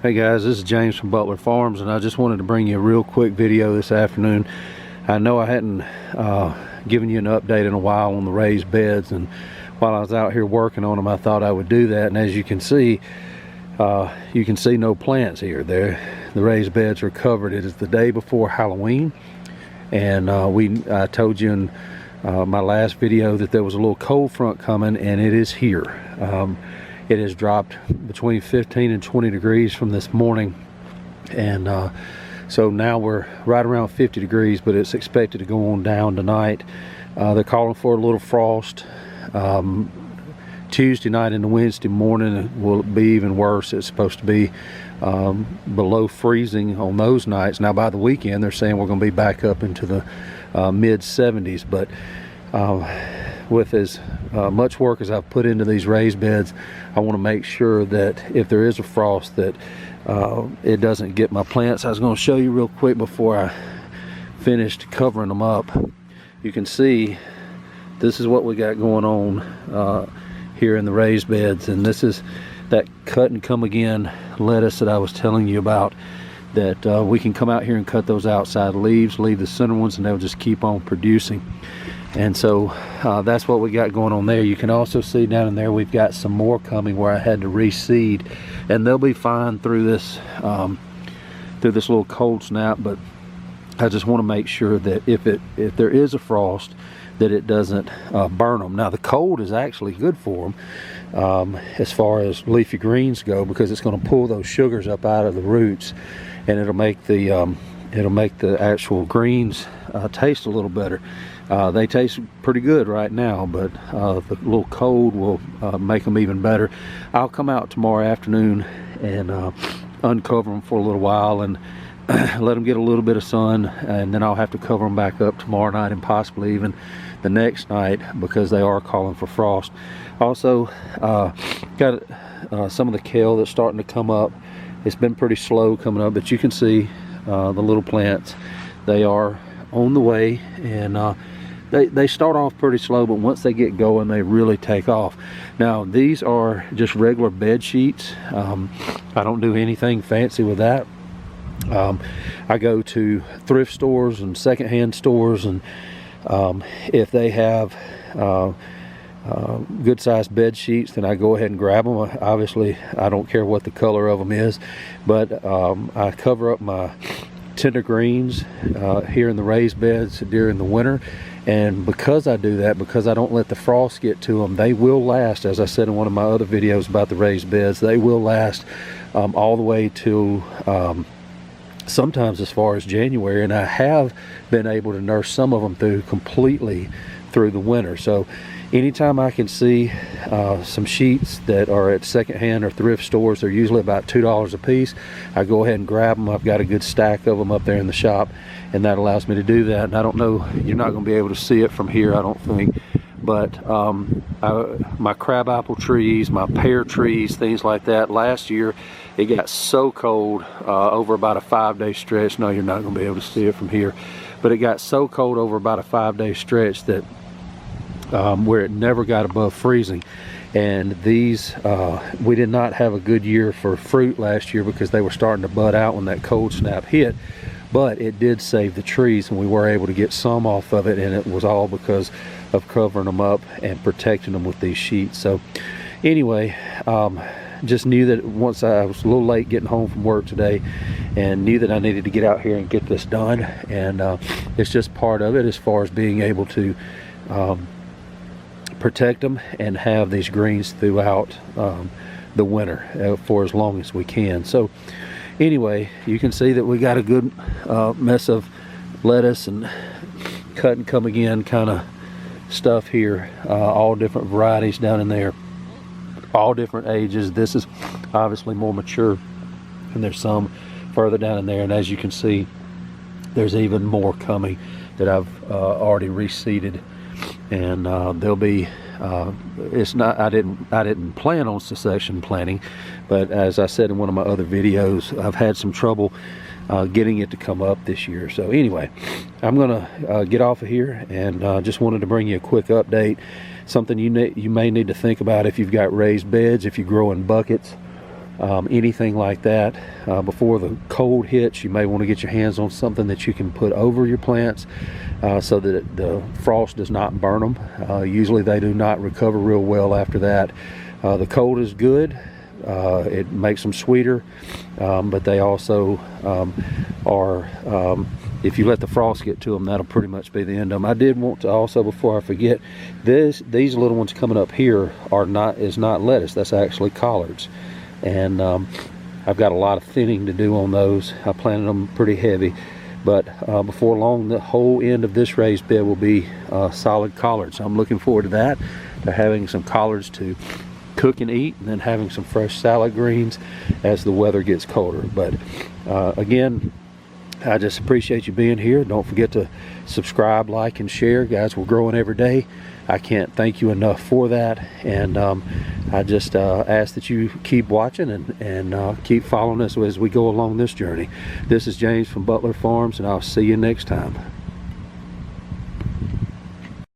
Hey guys, this is James from Butler Farms, and I just wanted to bring you a real quick video this afternoon. I know I hadn't given you an update in a while on the raised beds, and while I was out here working on them, I thought I would do that. And as you can see no plants here. The raised beds are covered. It is the day before Halloween, and I told you in my last video that there was a little cold front coming, and it is here. It has dropped between 15 and 20 degrees from this morning, and so now we're right around 50 degrees, but it's expected to go on down tonight. They're calling for a little frost. Tuesday night into Wednesday morning will be even worse. It's supposed to be below freezing on those nights. Now by the weekend they're saying we're going to be back up into the mid 70s, but with as much work as I've put into these raised beds, I want to make sure that if there is a frost that it doesn't get my plants. I was going to show you real quick before I finished covering them up. You can see this is what we got going on here in the raised beds, and this is that cut and come again lettuce that I was telling you about, that we can come out here and cut those outside leaves, leave the center ones, and they'll just keep on producing. And so that's what we got going on there. You can also see down in there we've got some more coming where I had to reseed, and they'll be fine through this little cold snap. But I just want to make sure that if there is a frost, that it doesn't burn them. Now the cold is actually good for them as far as leafy greens go, because it's going to pull those sugars up out of the roots, and it'll make the actual greens taste a little better. They taste pretty good right now, but the little cold will make them even better. I'll come out tomorrow afternoon and uncover them for a little while and let them get a little bit of sun, and then I'll have to cover them back up tomorrow night and possibly even the next night, because they are calling for frost. Also got some of the kale that's starting to come up. It's been pretty slow coming up, but you can see the little plants. They are on the way, and they start off pretty slow, but once they get going they really take off. Now these are just regular bed sheets. I don't do anything fancy with that. I go to thrift stores and secondhand stores, and if they have good sized bed sheets, then I go ahead and grab them. Obviously I don't care what the color of them is, but I cover up my tender greens here in the raised beds during the winter. And because I do that, because I don't let the frost get to them, they will last. As I said in one of my other videos about the raised beds, they will last all the way to sometimes as far as January, and I have been able to nurse some of them completely through the winter. So anytime I can see some sheets that are at secondhand or thrift stores, they're usually about $2 a piece, I go ahead and grab them. I've got a good stack of them up there in the shop, and that allows me to do that. And I don't know, you're not going to be able to see it from here, I don't think, but my crabapple trees, my pear trees, things like that, last year it got so cold over about a 5-day stretch. No, you're not going to be able to see it from here, but it got so cold over about a 5-day stretch that where it never got above freezing. And these we did not have a good year for fruit last year, because they were starting to bud out when that cold snap hit. But it did save the trees, and we were able to get some off of it, and it was all because of covering them up and protecting them with these sheets. So anyway, just knew that once I was a little late getting home from work today, and knew that I needed to get out here and get this done, and it's just part of it as far as being able to protect them and have these greens throughout the winter for as long as we can. So anyway, you can see that we got a good mess of lettuce and cut and come again kind of stuff here, all different varieties down in there, all different ages. This is obviously more mature, and there's some further down in there, and as you can see there's even more coming that I've already reseeded, and there'll be it's not, I didn't plan on succession planting, but as I said in one of my other videos, I've had some trouble getting it to come up this year. So anyway, I'm gonna get off of here, and just wanted to bring you a quick update, something you may need to think about if you've got raised beds, if you grow in buckets. anything like that. Before the cold hits, you may want to get your hands on something that you can put over your plants so that the frost does not burn them. Usually they do not recover real well after that. The cold is good. It makes them sweeter, but they also are, if you let the frost get to them, that'll pretty much be the end of them. I did want to also, before I forget, these little ones coming up here is not lettuce. That's actually collards, and I've got a lot of thinning to do on those. I planted them pretty heavy, but before long, the whole end of this raised bed will be solid collards. I'm looking forward to that, to having some collards to cook and eat, and then having some fresh salad greens as the weather gets colder. But again, I just appreciate you being here. Don't forget to subscribe, like, and share. Guys, we're growing every day. I can't thank you enough for that. And I just ask that you keep watching and keep following us as we go along this journey. This is James from Butler Farms, and I'll see you next time.